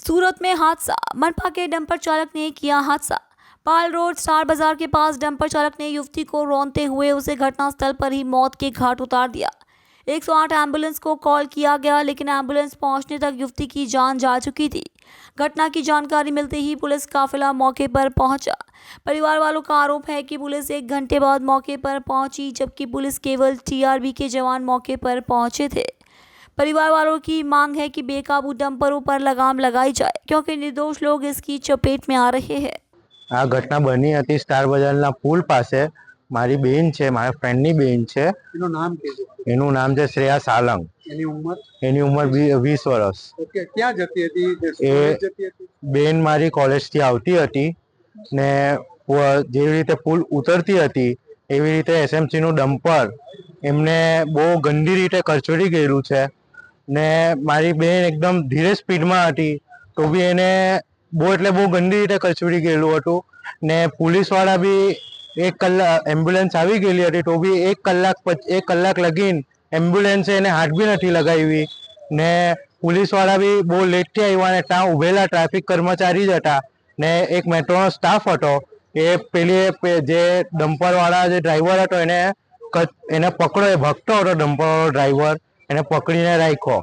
सूरत में हादसा, मनपा के डंपर चालक ने किया हादसा। पाल रोड स्टार बाजार के पास डंपर चालक ने युवती को रौंदते हुए उसे घटनास्थल पर ही मौत के घाट उतार दिया। 108 एम्बुलेंस को कॉल किया गया, लेकिन एम्बुलेंस पहुंचने तक युवती की जान जा चुकी थी। घटना की जानकारी मिलते ही पुलिस काफिला मौके पर पहुंचा। परिवार वालों का आरोप है कि पुलिस 1 घंटे बाद मौके पर पहुंची, जबकि पुलिस केवल टीआरबी के जवान मौके पर पहुंचे थे। परिवार वालों की मांग है कि बेकाबू डंपरों पर लगाम लगाई जाए, क्योंकि निर्दोष लोग इसकी चपेट में आ रहे हैं। આ ઘટના બની હતી સ્ટાર બજારના પુલ પાસે। મારી બેન છે, મારા ફ્રેન્ડની બેન છે। એનું નામ છે શ્રેયા સાલંગ। એની ઉંમર 20 વર્ષ। એ બેન મારી કોલેજથી આવતી હતી ને જેવી રીતે પુલ ઉતરતી હતી એવી રીતે એસએમસી નું ડમ્પર એમને બહુ ગંદી રીતે કરચોડી ગયેલું છે ને મારી બેન એકદમ ધીરે સ્પીડમાં હતી તો બી એને બહુ ગંદી રીતે કચડી ગયેલું હતું ને પોલીસવાળા બી 1 કલાક એમ્બ્યુલન્સ આવી ગયેલી હતી તો બી 1 કલાક લગીન એમ્બ્યુલન્સે એને હાથ બી નથી લગાવી ને પોલીસવાળા બી બહુ લેટથી આવ્યા ને ત્યાં ઉભેલા ટ્રાફિક કર્મચારી જ હતા ને એક મેટ્રોનો સ્ટાફ હતો। એ પેલી જે ડમ્પરવાળા જે ડ્રાઈવર હતો એને પકડ્યો, એ ભગતો હતો ડમ્પરવાળો ડ્રાઈવર, એને પકડીને રાખ્યો